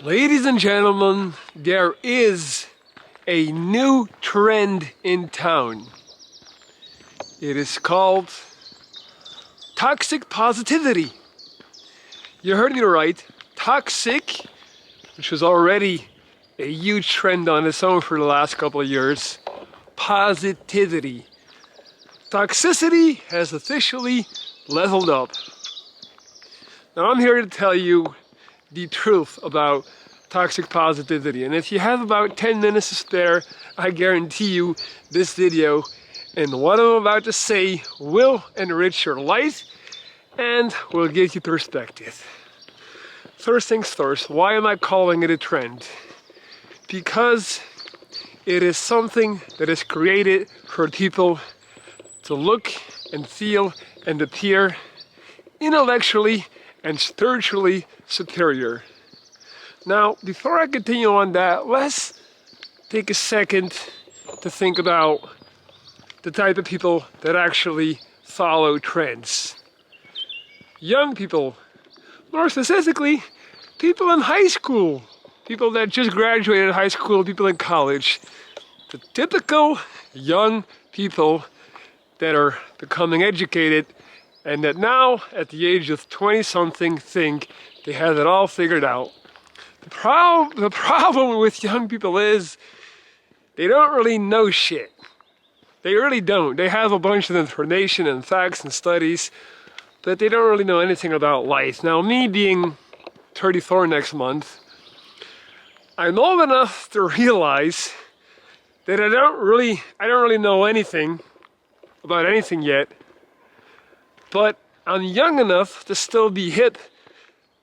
Ladies and gentlemen, there is a new trend in town. It is called toxic positivity. You heard me right. Toxic, which was already a huge trend on its own for the last couple of years. Positivity. Toxicity has officially leveled up. Now I'm here to tell you the truth about toxic positivity, and if you have about 10 minutes to spare, I guarantee you this video and what I'm about to say will enrich your life and will give you perspective. First things first, why am I calling it a trend? Because it is something that is created for people to look and feel and appear intellectually and spiritually superior. Now, before I continue on that, let's take a second to think about the type of people that actually follow trends. Young people, more specifically, people in high school, people that just graduated high school, people in college. The typical young people that are becoming educated and that now, at the age of 20-something, think they have it all figured out. The problem with young people is they don't really know shit. They really don't. They have a bunch of information and facts and studies, but they don't really know anything about life. Now, me being 34 next month, I'm old enough to realize that I don't really know anything about anything yet. But I'm young enough to still be hip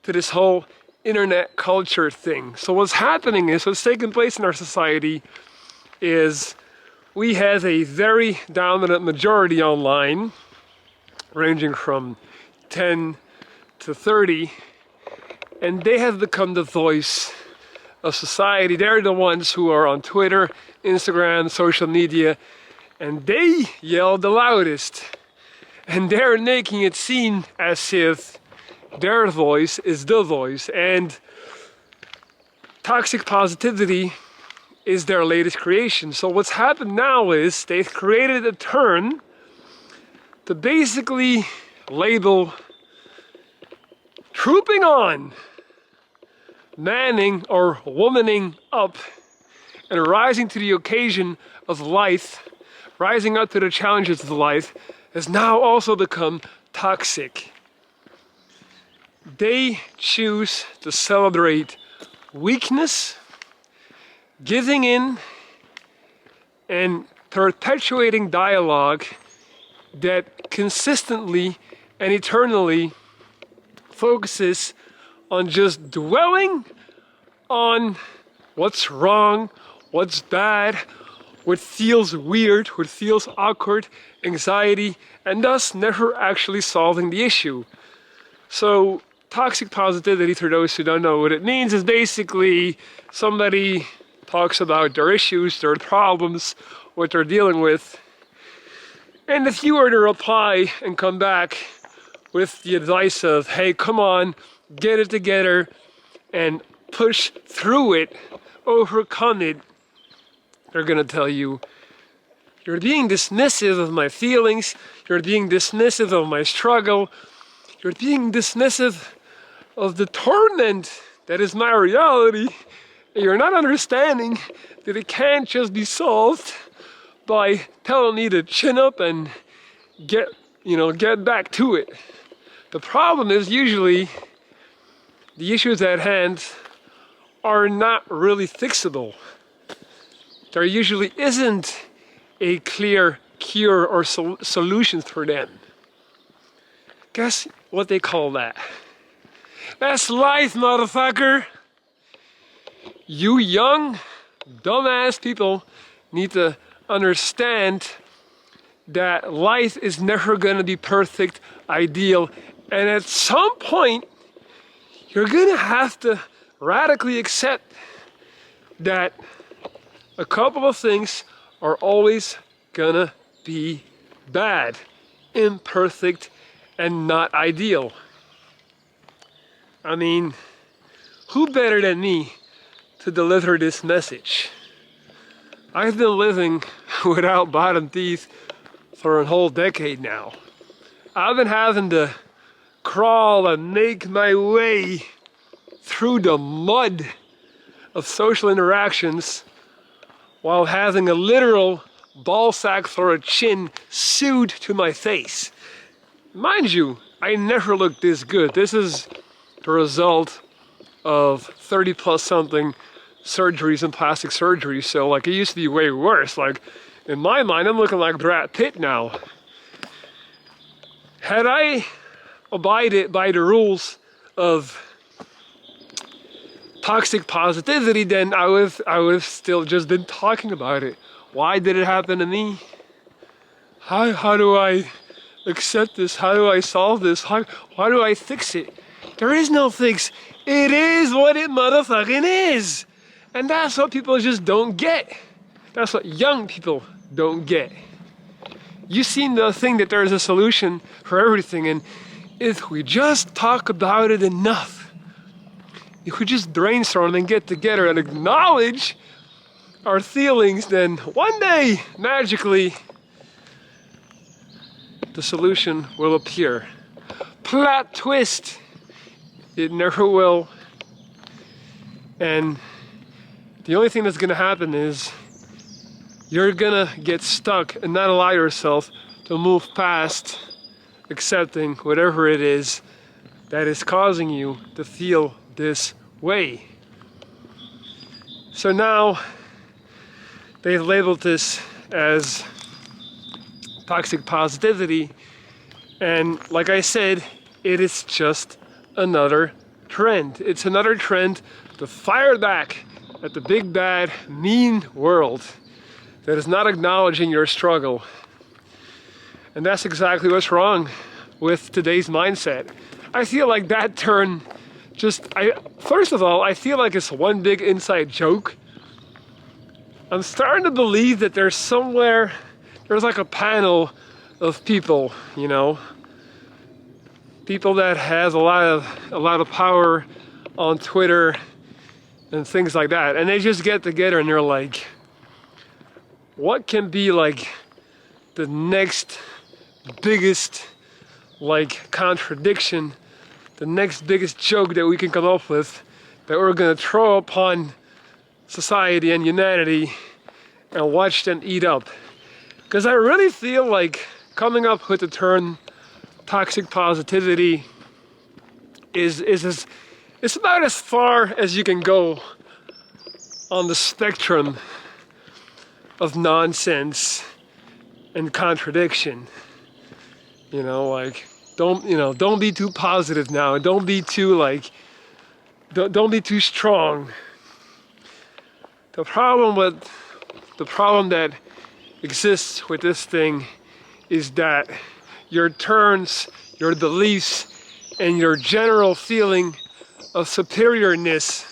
to this whole internet culture thing. So what's taking place in our society is we have a very dominant majority online, ranging from 10 to 30, and they have become the voice of society. They're the ones who are on Twitter, Instagram, social media, and they yell the loudest. And they're making it seem as if their voice is the voice. And toxic positivity is their latest creation. So what's happened now is they've created a term to basically label trooping on, manning or womaning up, and rising to the occasion of life, rising up to the challenges of life, has now also become toxic. They choose to celebrate weakness, giving in, and perpetuating dialogue that consistently and eternally focuses on just dwelling on what's wrong, what's bad, what feels weird, what feels awkward, anxiety, and thus never actually solving the issue. So toxic positivity, for those who don't know what it means, is basically somebody talks about their issues, their problems, what they're dealing with, and if you were to reply and come back with the advice of, hey, come on, get it together, and push through it, overcome it, they're gonna tell you, you're being dismissive of my feelings, you're being dismissive of my struggle, you're being dismissive of the torment that is my reality, and you're not understanding that it can't just be solved by telling me to chin up and get back to it. The problem is usually the issues at hand are not really fixable. There usually isn't a clear cure or solution for them. Guess what they call that? That's life, motherfucker! You young, dumbass people need to understand that life is never gonna be perfect, ideal, and at some point, you're gonna have to radically accept that a couple of things are always gonna be bad, imperfect, and not ideal. I mean, who better than me to deliver this message? I've been living without bottom teeth for a whole decade now. I've been having to crawl and make my way through the mud of social interactions while having a literal ball sack for a chin sewed to my face. Mind you, I never looked this good. This is the result of 30 plus something surgeries and plastic surgery. So like it used to be way worse. Like in my mind, I'm looking like Brad Pitt now. Had I abided by the rules of toxic positivity, then I would have still just been talking about it. Why did it happen to me? How do I accept this? How do I solve this? Why do I fix it? There is no fix. It is what it motherfucking is. And that's what people just don't get. That's what young people don't get. You seem to think that there's a solution for everything, and if we just talk about it enough, if we just brainstorm and get together and acknowledge our feelings, then one day, magically, the solution will appear. Plot twist. It never will. And the only thing that's gonna happen is you're gonna get stuck and not allow yourself to move past accepting whatever it is that is causing you to feel this way. So now they've labeled this as toxic positivity, and like I said, it is just another trend. It's another trend to fire back at the big bad mean world that is not acknowledging your struggle. And that's exactly what's wrong with today's mindset. I feel like that turn first of all, I feel like it's one big inside joke. I'm starting to believe that there's like a panel of people, you know, people that has a lot of power on Twitter and things like that, and they just get together and they're like, what can be like the next biggest like contradiction, the next biggest joke that we can come up with that we're gonna throw upon society and humanity and watch them eat up. Because I really feel like coming up with the term toxic positivity is it's about as far as you can go on the spectrum of nonsense and contradiction. You know, like don't be too positive now. Don't be too don't be too strong. The problem that exists with this thing is that your turns, your beliefs, and your general feeling of superiorness,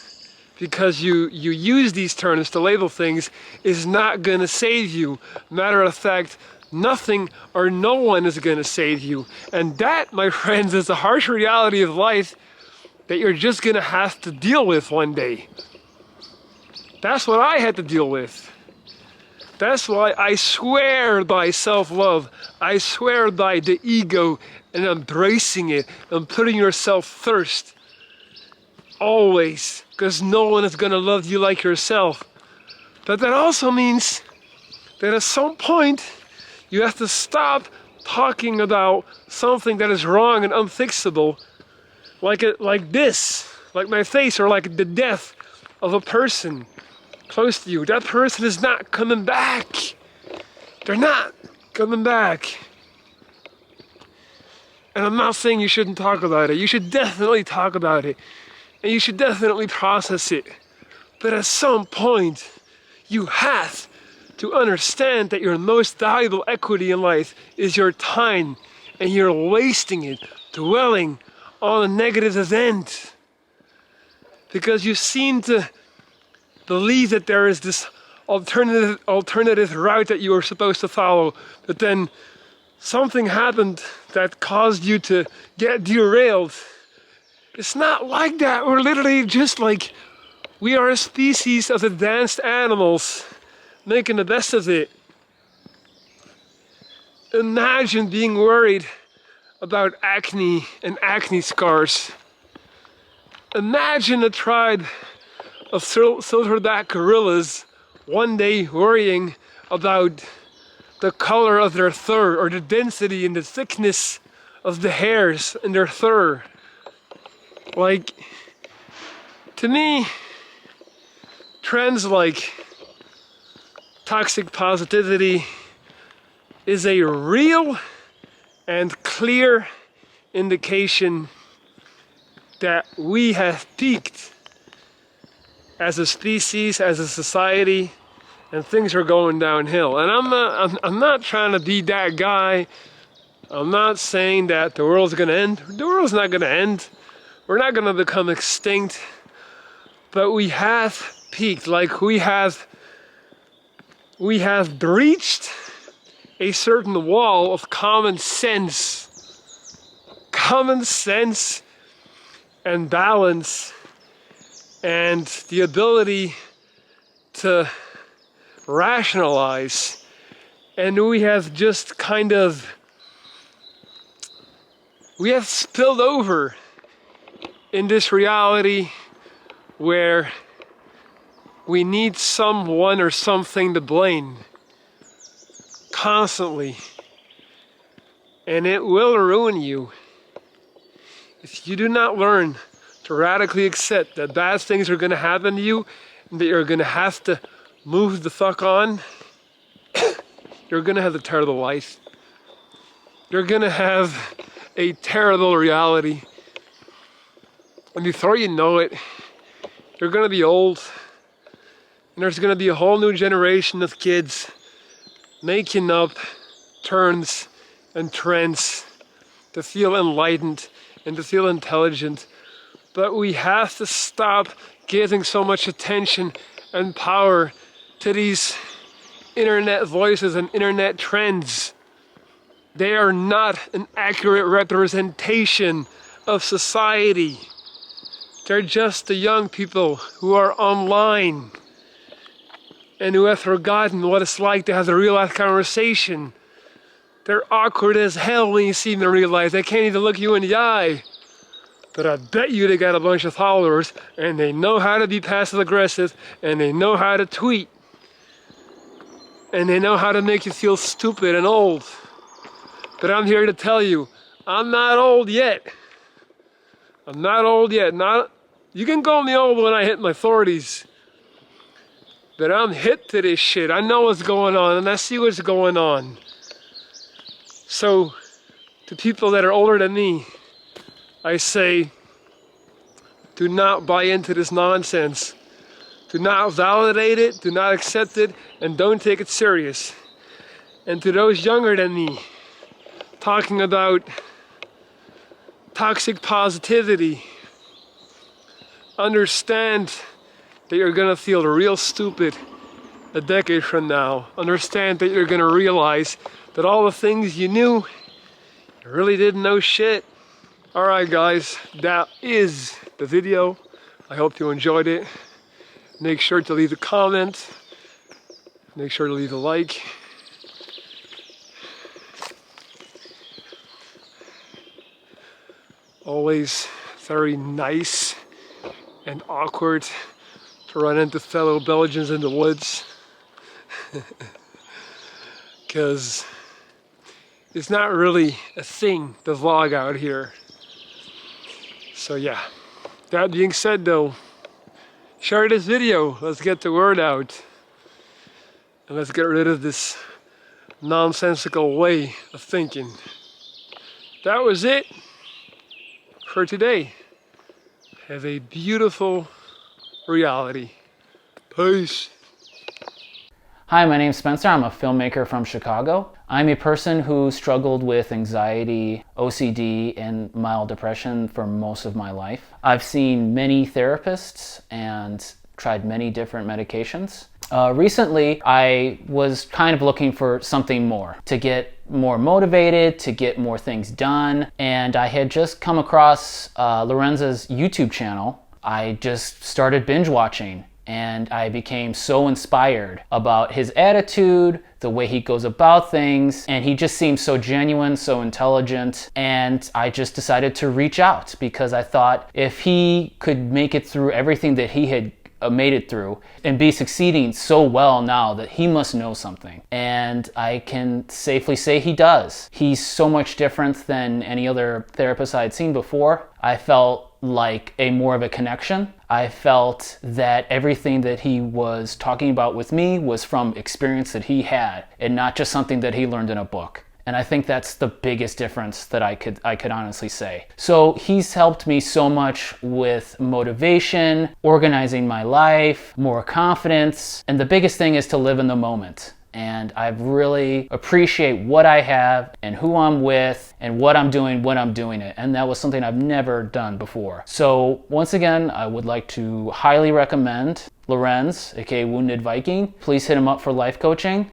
because you use these terms to label things, is not going to save you. Matter of fact, nothing or no one is going to save you. And that, my friends, is the harsh reality of life that you're just going to have to deal with one day. That's what I had to deal with. That's why I swear by self-love. I swear by the ego and embracing it and putting yourself first. Always. Because no one is going to love you like yourself. But that also means that at some point you have to stop talking about something that is wrong and unfixable, like this, like my face, or like the death of a person close to you. That person is not coming back. They're not coming back. And I'm not saying you shouldn't talk about it. You should definitely talk about it. And you should definitely process it. But at some point, you have to understand that your most valuable equity in life is your time, and you're wasting it dwelling on a negative event. Because you seem to believe that there is this alternative route that you were supposed to follow, but then something happened that caused you to get derailed. It's not like that. We're literally just like, we are a species of advanced animals making the best of it. Imagine being worried about acne and acne scars. Imagine a tribe of silverback gorillas one day worrying about the color of their fur or the density and the thickness of the hairs in their fur. Like, to me, trends like toxic positivity is a real and clear indication that we have peaked as a species, as a society, and things are going downhill. And I'm not trying to be that guy. I'm not saying that the world's gonna end. The world's not gonna end. We're not gonna become extinct. But we have peaked. Like we have breached a certain wall of common sense and balance and the ability to rationalize. And we have just kind of, we have spilled over in this reality where we need someone or something to blame constantly. And it will ruin you if you do not learn to radically accept that bad things are going to happen to you and that you're going to have to move the fuck on. You're going to have a terrible life. You're going to have a terrible reality. And before you know it, you're going to be old. And there's going to be a whole new generation of kids making up turns and trends to feel enlightened and to feel intelligent. But we have to stop giving so much attention and power to these internet voices and internet trends. They are not an accurate representation of society. They're just the young people who are online and who have forgotten what it's like to have a real life conversation. They're awkward as hell when you see them in real life. They can't even look you in the eye. But I bet you they got a bunch of followers and they know how to be passive aggressive and they know how to tweet. And they know how to make you feel stupid and old. But I'm here to tell you, I'm not old yet. I'm not old yet. You can call me old when I hit my 40s. But I'm hip to this shit. I know what's going on and I see what's going on. So, to people that are older than me, I say, do not buy into this nonsense. Do not validate it, do not accept it, and don't take it serious. And to those younger than me, talking about toxic positivity, understand that you're gonna feel real stupid a decade from now. Understand that you're gonna realize that all the things you knew, you really didn't know shit. Alright guys, that is the video. I hope you enjoyed it. Make sure to leave a comment. Make sure to leave a like. Always very nice and awkward to run into fellow Belgians in the woods. Because it's not really a thing to vlog out here. So yeah, that being said though, share this video, let's get the word out. And let's get rid of this nonsensical way of thinking. That was it for today. Have a beautiful reality. Peace. Hi, my name's Spencer. I'm a filmmaker from Chicago. I'm a person who struggled with anxiety, OCD, and mild depression for most of my life. I've seen many therapists and tried many different medications. Recently, I was kind of looking for something more, to get more motivated, to get more things done, and I had just come across Lorenzo's YouTube channel. I just started binge watching, and I became so inspired about his attitude, the way he goes about things, and he just seems so genuine, so intelligent, and I just decided to reach out because I thought if he could make it through everything that he had made it through and be succeeding so well now, that he must know something. And I can safely say he does. He's so much different than any other therapist I had seen before. I felt like more of a connection. I felt that everything that he was talking about with me was from experience that he had and not just something that he learned in a book. And I think that's the biggest difference that I could honestly say. So he's helped me so much with motivation, organizing my life, more confidence, and the biggest thing is to live in the moment. And I really appreciate what I have and who I'm with and what I'm doing when I'm doing it. And that was something I've never done before. So once again, I would like to highly recommend Lorenz, aka Wounded Viking. Please hit him up for life coaching.